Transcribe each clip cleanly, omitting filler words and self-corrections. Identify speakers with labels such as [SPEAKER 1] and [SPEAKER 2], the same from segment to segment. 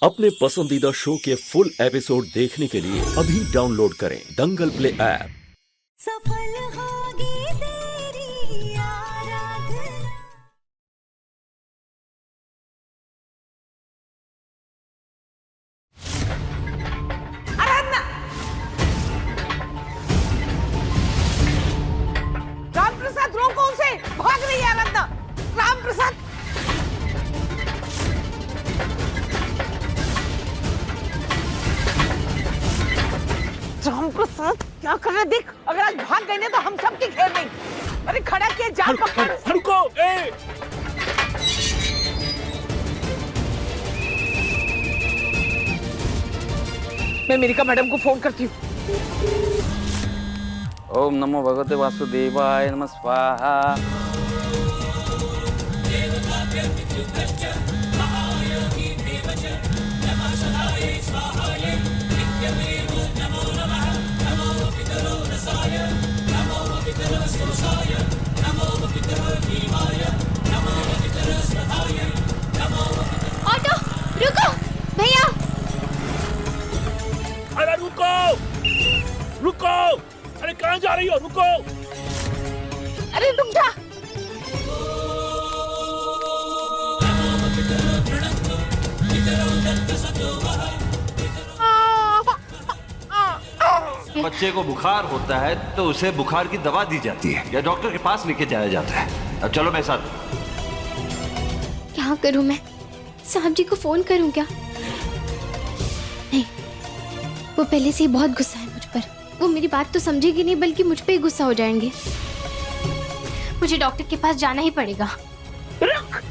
[SPEAKER 1] अपने पसंदीदा शो के फुल एपिसोड देखने के लिए अभी डाउनलोड करें दंगल प्ले ऐप।
[SPEAKER 2] सफल होगी तेरी आराधना।
[SPEAKER 3] आराधना, राम प्रसाद रोको उसे, भाग रही है आराधना। राम प्रसाद, राम प्रसाद क्या कर रहे? देख, अगर आज भाग गए ना तो हम सबकी खेल नहीं। अरे खड़ा किया, जान पकड़।
[SPEAKER 4] रुको,
[SPEAKER 3] मैं मेरिका मैडम को फोन करती हूँ।
[SPEAKER 5] ओम नमो भगवते वासुदेवाय नमः स्वाहा।
[SPEAKER 6] ऑटो रुको भैया।
[SPEAKER 4] अरे रुको, रुको, अरे कहाँ जा रही हो? रुको।
[SPEAKER 3] अरे रुक जा।
[SPEAKER 7] बच्चे को बुखार होता है तो उसे बुखार की दवा दी जाती है या डॉक्टर के पास लेके जाया जाता है। अब चलो मेरे साथ।
[SPEAKER 6] क्या करूं मैं? साहब जी को फोन करूं क्या? नहीं, वो पहले से ही बहुत गुस्सा है मुझ पर। वो मेरी बात तो समझेगी नहीं बल्कि मुझ पे ही गुस्सा हो जाएंगे। मुझे डॉक्टर के पास जाना ही पड़ेगा।
[SPEAKER 3] रुक।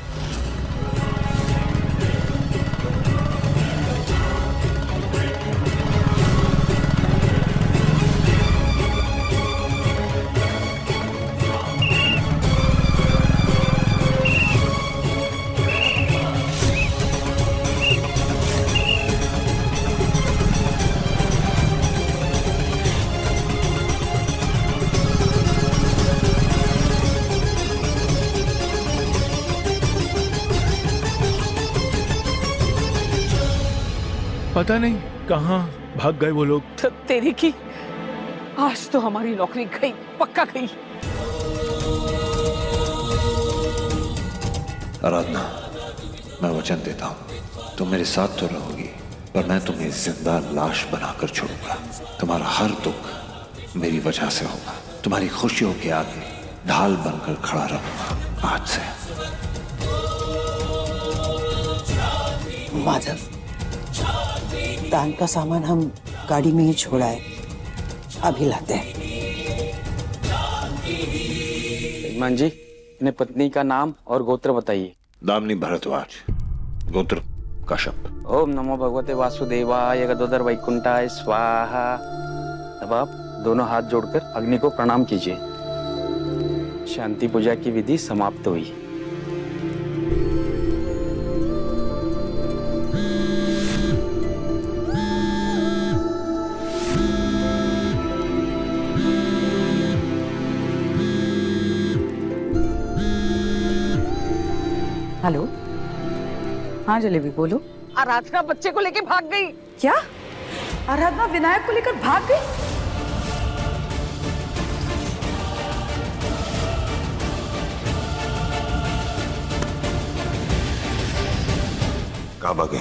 [SPEAKER 4] पता नहीं कहाँ भाग गए वो लोग।
[SPEAKER 3] तो तेरी की, आज तो हमारी नौकरी गई, पक्का गई।
[SPEAKER 8] आराधना, मैं वचन देता हूँ तुम मेरे साथ तो रहोगी, पर मैं तुम्हें जिंदा लाश बनाकर छोड़ूंगा। तुम्हारा हर दुख मेरी वजह से होगा। तुम्हारी खुशियों के आगे ढाल बनकर खड़ा रहूंगा आज से।
[SPEAKER 9] माधव, दान का सामान हम गाड़ी में ही छोड़ा है, अभी लाते हैं।
[SPEAKER 5] यजमान जी, अपने पत्नी का नाम और गोत्र बताइए।
[SPEAKER 8] दामिनी भरद्वाज, गोत्र कश्यप।
[SPEAKER 5] ओम नमो भगवते वासुदेवाय गदोदर वैकुंठाय स्वाहा। अब आप दोनों हाथ जोड़कर अग्नि को प्रणाम कीजिए। शांति पूजा की विधि समाप्त हुई।
[SPEAKER 9] हेलो, हाँ जलेबी बोलो।
[SPEAKER 3] आराधना बच्चे को लेके भाग गई।
[SPEAKER 9] क्या? आराधना विनायक को लेकर भाग गई?
[SPEAKER 8] कहाँ भागे?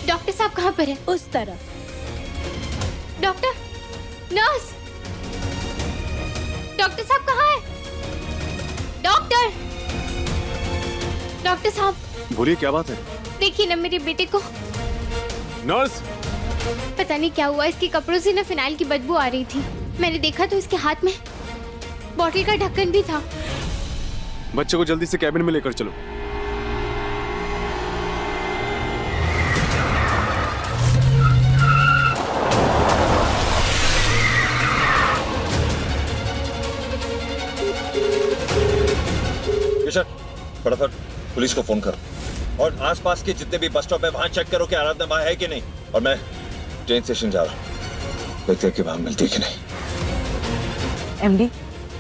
[SPEAKER 6] डॉक्टर साहब कहाँ पर है?
[SPEAKER 2] उस तरफ।
[SPEAKER 6] डॉक्टर, नर्स, डॉक्टर साहब कहाँ है? डॉक्टर, डॉक्टर साहब
[SPEAKER 4] बोलिए, क्या बात है?
[SPEAKER 6] देखिए ना मेरे बेटे को।
[SPEAKER 4] नर्स,
[SPEAKER 6] पता नहीं क्या हुआ, इसके कपड़ों से ना फिनाइल की बदबू आ रही थी। मैंने देखा तो इसके हाथ में बॉटल का ढक्कन भी था।
[SPEAKER 4] बच्चे को जल्दी से कैबिन में लेकर चलो।
[SPEAKER 8] किशन, फटाफट पुलिस को फोन कर और आसपास के जितने भी बस स्टॉप है वहां चेक करो कि आराधना वहां है कि नहीं। और मैं ट्रेन स्टेशन जा रहा हूँ, देखते हैं कि वहां मिलती है कि नहीं।
[SPEAKER 3] एमडी,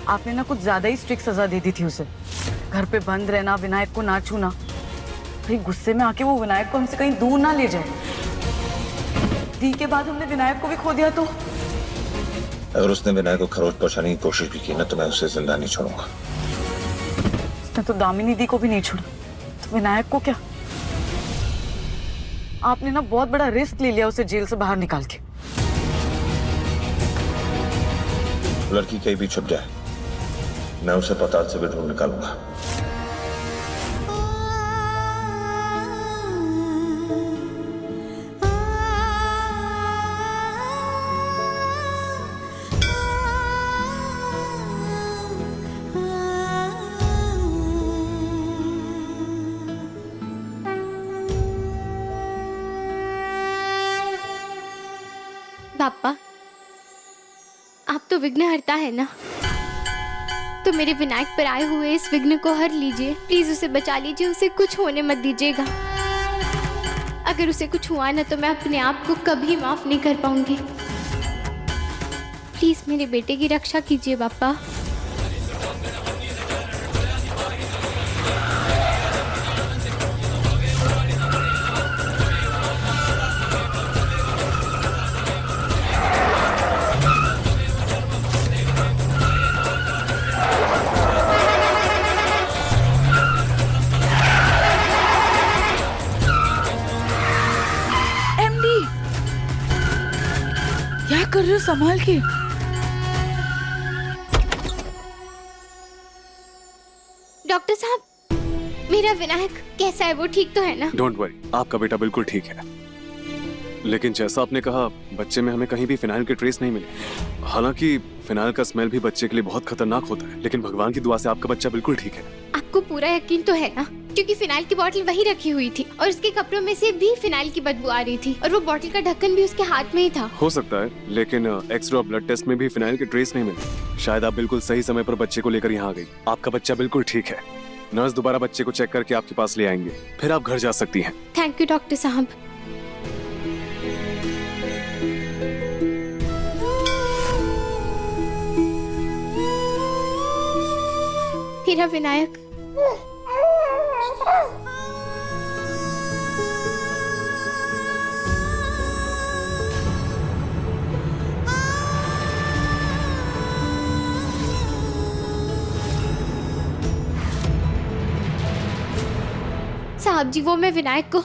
[SPEAKER 3] आपने ना कुछ ज्यादा ही स्ट्रिक्ट सजा दे दी थी उसे। घर पे बंद रहना, विनायक को ना छूना। कहीं गुस्से में आके वो विनायक को हमसे कहीं दूर ना ले जाए। दी के बाद हमने विनायक को भी खो दिया तो
[SPEAKER 8] अगर उसने विनायक को खरोच पहुंचाने की कोशिश भी की ना तो मैं उसे जिंदा नहीं छोड़ूंगा।
[SPEAKER 3] उसने तो दामिनी दी को भी नहीं छोड़ा, तो विनायक को क्या? आपने ना बहुत बड़ा रिस्क ले लिया उसे जेल से बाहर निकाल के।
[SPEAKER 8] लड़की कहीं भी छुप जाए, मैं उसे पताल से भी ढूंढ निकालूंगा।
[SPEAKER 6] पापा, आप तो विघ्नहर्ता है ना, तो मेरे विनायक पर आए हुए इस विघ्न को हर लीजिए। प्लीज उसे बचा लीजिए, उसे कुछ होने मत दीजिएगा। अगर उसे कुछ हुआ ना तो मैं अपने आप को कभी माफ नहीं कर पाऊंगी। प्लीज मेरे बेटे की रक्षा कीजिए पापा।
[SPEAKER 3] क्या कर रहे हो? संभाल के।
[SPEAKER 6] डॉक्टर साहब, मेरा विनायक कैसा है? वो ठीक तो है ना?
[SPEAKER 10] डोंट वरी, आपका बेटा बिल्कुल ठीक है। लेकिन जैसा आपने कहा, बच्चे में हमें कहीं भी फिनाइल के ट्रेस नहीं मिले। हालांकि फिनाइल का स्मेल भी बच्चे के लिए बहुत खतरनाक होता है, लेकिन भगवान की दुआ से आपका बच्चा बिल्कुल ठीक है।
[SPEAKER 6] आपको पूरा यकीन तो है ना? क्योंकि फिनाइल की बोतल वहीं रखी हुई थी और उसके कपड़ों में से भी फिनाइल की बदबू आ रही थी और वो बोतल का ढक्कन भी उसके हाथ में ही था।
[SPEAKER 10] हो सकता है, लेकिन एक्सरे और ब्लड टेस्ट में भी फिनाइल के ट्रेस नहीं मिले। शायद आप बिल्कुल सही समय पर बच्चे को लेकर यहाँ आ गई। आपका बच्चा बिल्कुल ठीक है। नर्स दोबारा बच्चे को चेक करके आपके पास ले आएंगे, फिर आप घर जा सकती हैं।
[SPEAKER 6] थैंक यू डॉक्टर साहब। मेरा विनायक। साहब जी, वो मैं विनायक को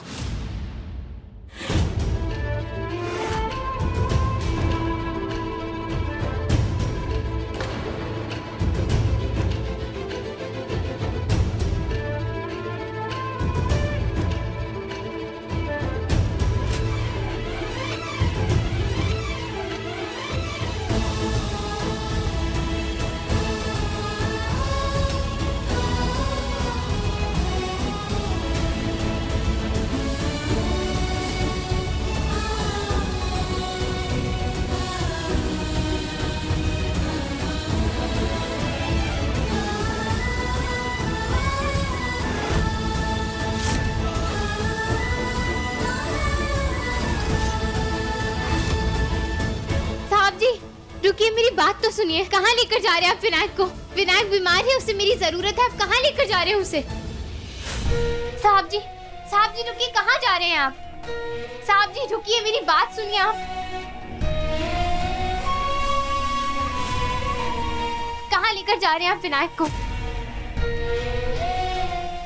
[SPEAKER 6] रुकिए, मेरी बात तो सुनिए। कहाँ लेकर जा रहे हैं आप विनायक को? विनायक बीमार है, उसे मेरी जरूरत है। आप कहाँ लेकर जा रहे हैं उसे? साहब जी रुकिए, कहाँ जा रहे हैं आप? साहब जी रुकिए, मेरी बात सुनिए आप। कहाँ लेकर जा रहे हैं आप विनायक को?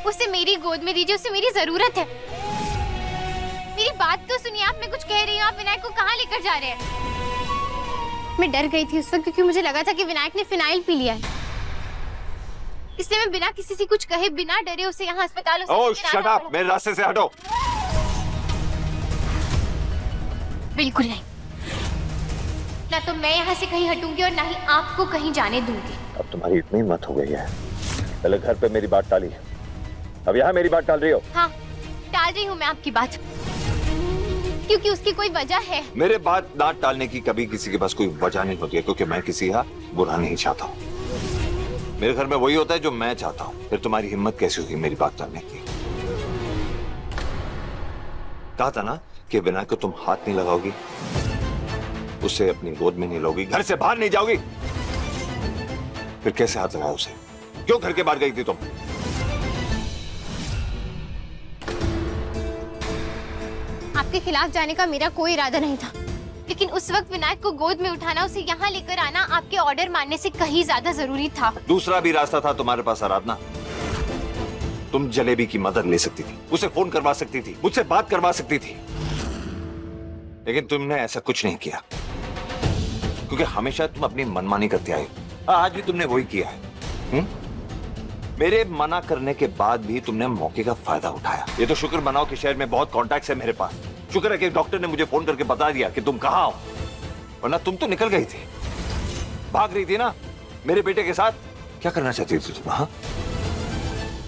[SPEAKER 6] उसे मेरी गोद में दीजिए, उसे मेरी जरूरत है। मेरी बात तो सुनिए आप, मैं कुछ कह रही हूँ। आप विनायक को कहाँ लेकर जा रहे हैं? मैं डर गई थी उस वक्त, क्योंकि मुझे लगा था कि विनायक ने फिनाइल पी लिया है। इसलिए मैं बिना किसी से कुछ कहे, बिना डरे उसे यहाँ अस्पताल
[SPEAKER 8] शट अप, मेरे रास्ते से हटो।
[SPEAKER 6] बिल्कुल नहीं, ना तो मैं यहाँ से कहीं हटूंगी और ना ही आपको कहीं जाने दूंगी।
[SPEAKER 8] अब तुम्हारी इतनी हिम्मत हो गई है, पहले घर पे मेरी बात टाली, अब यहाँ मेरी बात टाल रही हो?
[SPEAKER 6] हाँ, टाल रही हूँ मैं आपकी बात, क्योंकि उसकी कोई वजह है।
[SPEAKER 8] मेरे बात ना टालने की कभी किसी के पास कोई वजह नहीं होती है, क्योंकि मैं किसी का बुरा नहीं चाहता हूँ। मेरे घर में वही होता है जो मैं चाहता हूँ। फिर तुम्हारी हिम्मत कैसी होगी मेरी बात करने की? कहा था ना कि विनायक को तुम हाथ नहीं लगाओगी, उसे अपनी गोद में नहीं लोगी, घर से बाहर नहीं जाओगी। फिर कैसे हाथ लगाया उसे? क्यों घर के बाहर गई थी तुम?
[SPEAKER 6] आपके खिलाफ जाने का मेरा कोई इरादा नहीं था, लेकिन उस वक्त विनायक को गोद में उठाना, उसे यहाँ लेकर आना आपके ऑर्डर मानने से कहीं ज्यादा जरूरी था।
[SPEAKER 8] दूसरा भी रास्ता था तुम्हारे पास आराधना। तुम जलेबी की मदद ले सकती थी, उसे फोन करवा सकती थी, मुझसे बात करवा सकती थी, लेकिन तुमने ऐसा कुछ नहीं किया क्योंकि हमेशा तुम अपनी मनमानी करते आए। आज भी तुमने वही किया है। मेरे मना करने के बाद भी तुमने मौके का फायदा उठाया। ये तो शुक्र मनाओ कि शहर में बहुत कॉन्टैक्ट्स है मेरे पास। शुक्र है कि डॉक्टर ने मुझे फोन करके बता दिया कि तुम कहाँ हो, वरना तुम तो निकल गई थी, भाग रही थी ना मेरे बेटे के साथ। क्या करना चाहती थी तुम? हाँ,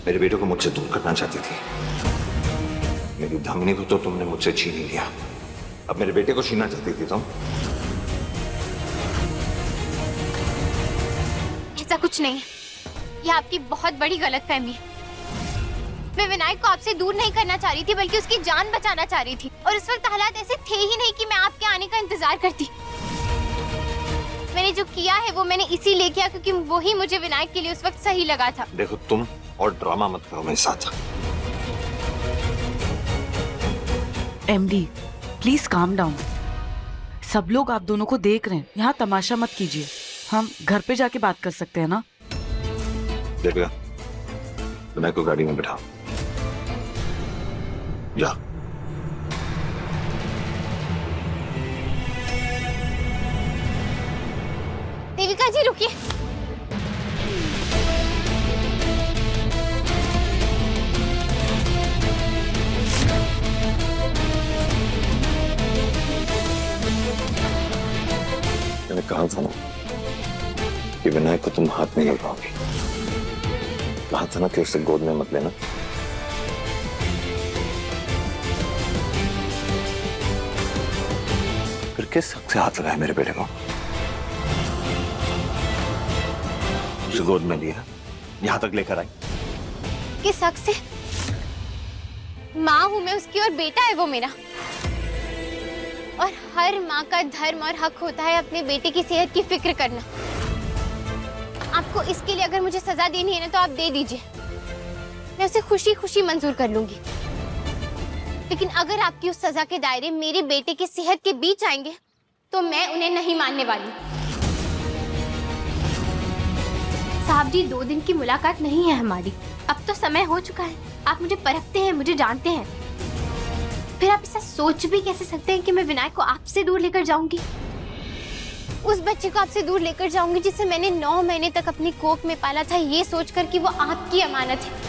[SPEAKER 8] मेरे बेटे को मुझसे दूर करना चाहती थी। मेरी धमनी को तो तुमने मुझसे छीन ही लिया, अब मेरे बेटे को छीनना चाहती थी तुम।
[SPEAKER 6] ऐसा कुछ नहीं है, ये आपकी बहुत बड़ी गलतफहमी है। मैं विनायक को आपसे दूर नहीं करना चाह रही थी, बल्कि उसकी जान बचाना चाह रही थी, और उस वक्त हालात ऐसे थे ही नहीं कि मैं आपके आने का इंतजार करती। मैंने जो किया है वो मैंने इसीलिए किया क्योंकि वही मुझे विनायक के लिए उस वक्त सही लगा था।
[SPEAKER 8] देखो, तुम और ड्रामा मत करो मेरे साथ।
[SPEAKER 3] MD please calm down. सब लोग आप दोनों को देख रहे हैं, यहाँ तमाशा मत कीजिए। हम घर पे जाके बात कर सकते हैं ना?
[SPEAKER 8] देविका, विनायक को गाड़ी में बिठाओ, जा।
[SPEAKER 6] देविका जी रुकिए।
[SPEAKER 8] मैंने कहा था ना कि विनायक को तुम हाथ नहीं लगाओगे। कहा था ना कि उसे गोद में मत लेना। फिर किस हक से हाथ लगाया मेरे बेटे को? उसे गोद में लिया, यहां तक लेकर आई।
[SPEAKER 6] किस हक से? माँ हूं मैं उसकी और बेटा है वो मेरा, और हर माँ का धर्म और हक होता है अपने बेटे की सेहत की फिक्र करना। आपको इसके लिए अगर मुझे सजा देनी है ना तो आप दे दीजिए, मैं उसे खुशी खुशी मंजूर कर लूंगी। लेकिन अगर आपकी उस सजा के दायरे मेरे बेटे की सेहत के बीच आएंगे तो मैं उन्हें नहीं मानने वाली। साहब जी, 2 दिन की मुलाकात नहीं है हमारी, अब तो समय हो चुका है। आप मुझे परखते हैं, मुझे जानते हैं, फिर आप ऐसा सोच भी कैसे सकते हैं कि मैं विनायक को आपसे दूर लेकर जाऊंगी? उस बच्चे को आपसे दूर लेकर जाऊंगी जिसे मैंने 9 महीने तक अपनी कोख में पाला था, ये सोचकर कि वो आपकी अमानत है।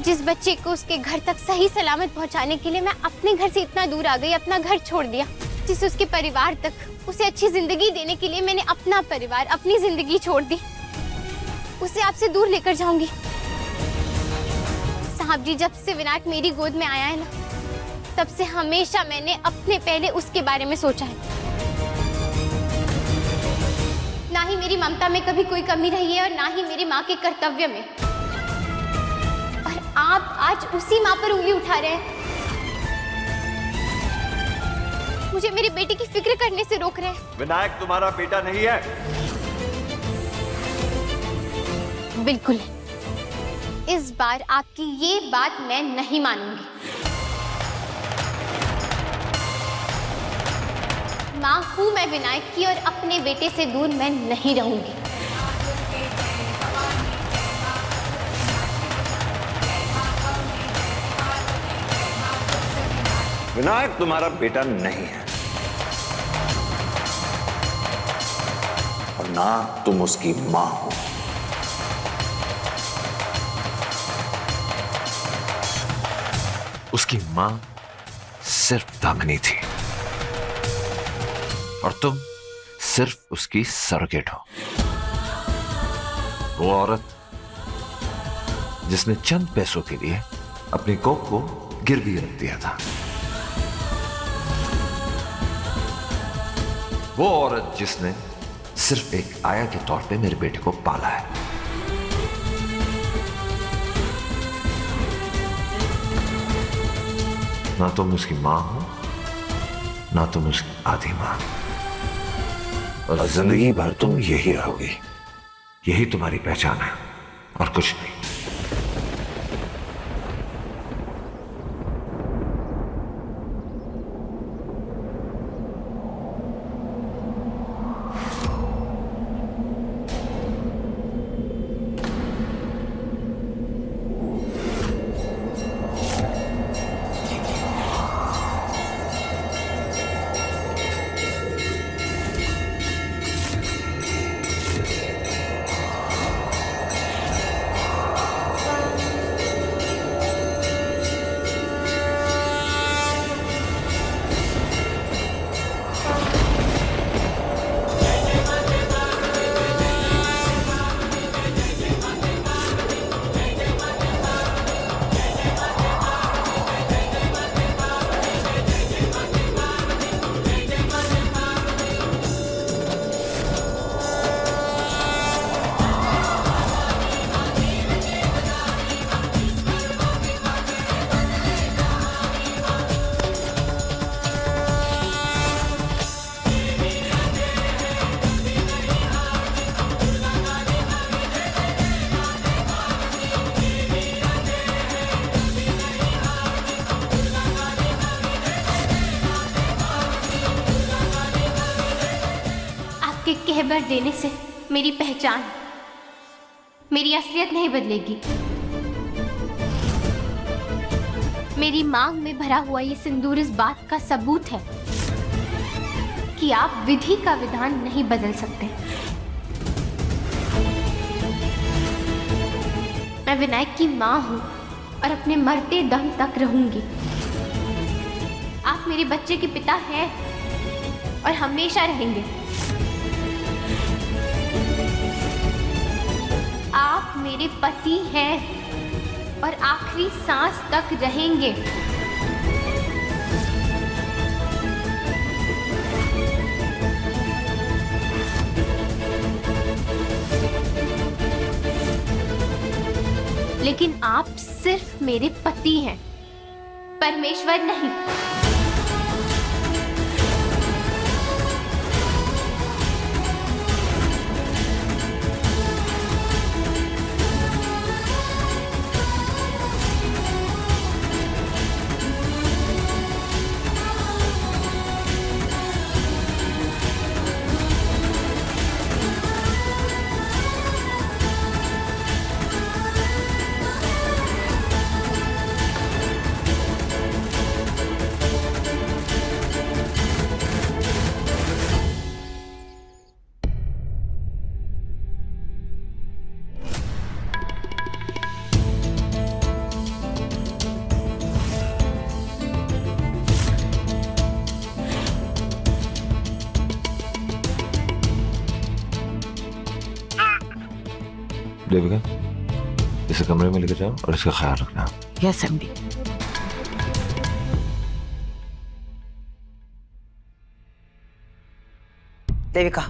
[SPEAKER 6] जिस बच्चे को उसके घर तक सही सलामत पहुंचाने के लिए मैं अपने घर से इतना दूर आ गई, अपना घर छोड़ दिया, जिसे उसके परिवार तक उसे अच्छी जिंदगी देने के लिए मैंने अपना परिवार, अपनी जिंदगी छोड़ दी, उसे आपसे दूर लेकर जाऊंगी। साहब जी, जब से विनायक मेरी गोद में आया है ना, तब से हमेशा मैंने अपने पहले उसके बारे में सोचा है। ना ही मेरी ममता में कभी कोई कमी रही है और ना ही मेरी माँ के कर्तव्य में। और आप आज उसी माँ पर उंगली उठा रहे हैं, मुझे मेरे बेटे की फिक्र करने से रोक रहे हैं।
[SPEAKER 8] विनायक तुम्हारा बेटा नहीं है।
[SPEAKER 6] बिल्कुल, इस बार आपकी ये बात मैं नहीं मानूंगी। माँ हूं मैं विनायक की और अपने बेटे से दूर मैं नहीं रहूंगी।
[SPEAKER 8] विनायक तुम्हारा बेटा नहीं है और ना तुम उसकी मां हो। उसकी मां सिर्फ दामिनी थी और तुम सिर्फ उसकी सरोगेट हो। वो औरत जिसने चंद पैसों के लिए अपनी कोख को गिरवी रख दिया था। वो औरत जिसने
[SPEAKER 7] सिर्फ एक आया के तौर पे मेरे बेटे को पाला है। ना तुम उसकी मां हो, ना तुम उसकी आधी मां, और जिंदगी भर तुम यही रहोगी। यही तुम्हारी पहचान है और कुछ नहीं।
[SPEAKER 6] आपके कहबर देने से मेरी पहचान, मेरी असलियत नहीं बदलेगी। मेरी मांग में भरा हुआ ये सिंदूर इस बात का सबूत है कि आप विधि का विधान नहीं बदल सकते। मैं विनायक की मां हूं और अपने मरते दम तक रहूंगी। आप मेरे बच्चे के पिता हैं और हमेशा रहेंगे। आप मेरे पति हैं और आखिरी सांस तक रहेंगे। लेकिन आप सिर्फ मेरे पति हैं, परमेश्वर नहीं।
[SPEAKER 7] देविका, इसे कमरे में लेकर जाओ और इसका ख्याल रखना।
[SPEAKER 3] Yes MD.
[SPEAKER 9] देविका,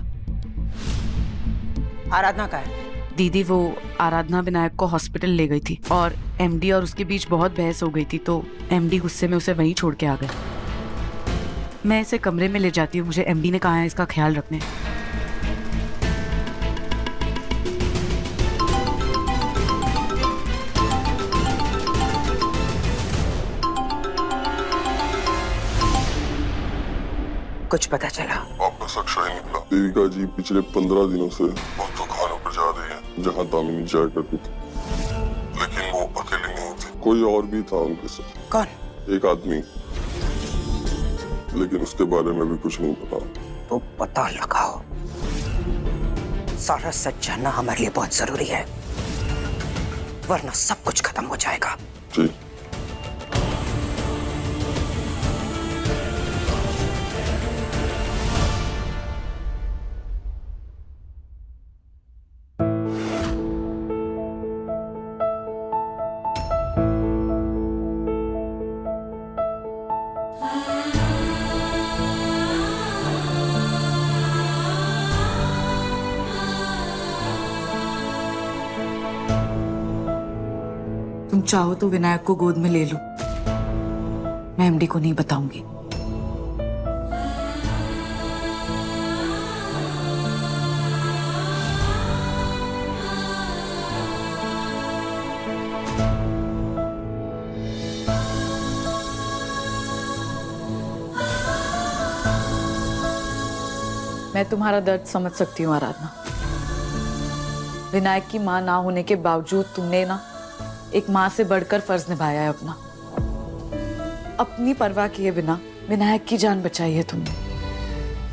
[SPEAKER 9] आराधना का है?
[SPEAKER 3] दीदी वो आराधना विनायक को हॉस्पिटल ले गई थी और एमडी और उसके बीच बहुत बहस हो गई थी, तो एमडी गुस्से में उसे वहीं छोड़ के आ गए। मैं इसे कमरे में ले जाती हूँ, मुझे एमडी ने कहा है इसका ख्याल रखने।
[SPEAKER 9] कुछ पता चला?
[SPEAKER 11] आपका शक ही निकला। देविका जी पिछले 15 दिनों से बहुत खानों पर जा रही है जहाँ दामिनी जाया करती थी, लेकिन वो अकेले नहीं थी, कोई और भी था उनके साथ।
[SPEAKER 9] कौन?
[SPEAKER 11] एक आदमी, लेकिन उसके बारे में भी कुछ नहीं पता।
[SPEAKER 9] तो पता लगाओ, सारा सच जानना हमारे लिए बहुत जरूरी है, वरना सब कुछ खत्म हो जाएगा।
[SPEAKER 11] जी।
[SPEAKER 3] चाहो तो विनायक को गोद में ले लो, मैं एमडी को नहीं बताऊंगी। मैं तुम्हारा दर्द समझ सकती हूँ आराधना। विनायक की मां ना होने के बावजूद तुमने ना एक मां से बढ़कर फर्ज निभाया है अपना। अपनी परवाह किए बिना विनायक की जान बचाई है तुमने।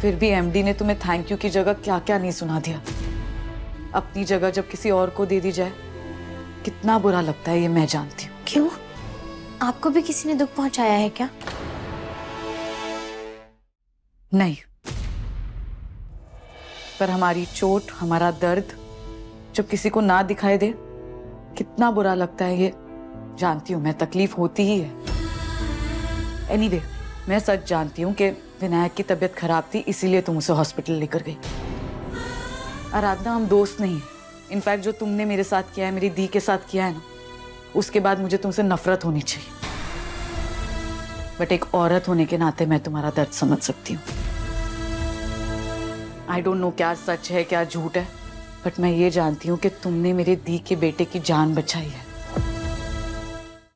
[SPEAKER 3] फिर भी एमडी ने तुम्हें थैंक यू की जगह क्या क्या नहीं सुना दिया। अपनी जगह जब किसी और को दे दी जाए कितना बुरा लगता है, ये मैं जानती हूँ।
[SPEAKER 6] क्यों? आपको भी किसी ने दुख पहुंचाया है क्या?
[SPEAKER 3] नहीं, पर हमारी चोट, हमारा दर्द जब किसी को ना दिखाई दे कितना बुरा लगता है, ये जानती हूँ मैं। तकलीफ होती ही है। एनीवे, मैं सच जानती हूँ कि विनायक की तबीयत खराब थी, इसीलिए तुम उसे हॉस्पिटल लेकर गई। आराधना, हम दोस्त नहीं हैं। इनफैक्ट जो तुमने मेरे साथ किया है, मेरी दी के साथ किया है ना, उसके बाद मुझे तुमसे नफरत होनी चाहिए। बट एक औरत होने के नाते मैं तुम्हारा दर्द समझ सकती हूँ। आई डोंट नो क्या सच है क्या झूठ है, बट मैं ये जानती हूँ कि तुमने मेरे दी के बेटे की जान बचाई है,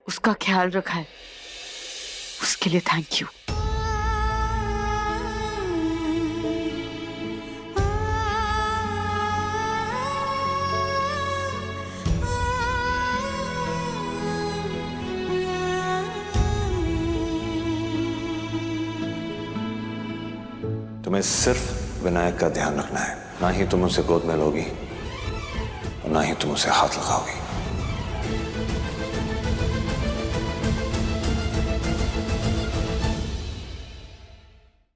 [SPEAKER 3] उसका ख्याल रखा है। उसके लिए थैंक यू।
[SPEAKER 8] तुम्हें सिर्फ विनायक का ध्यान रखना है। ना ही तुम उसे गोद में लोगी और ना ही तुम उसे हाथ लगाओगी।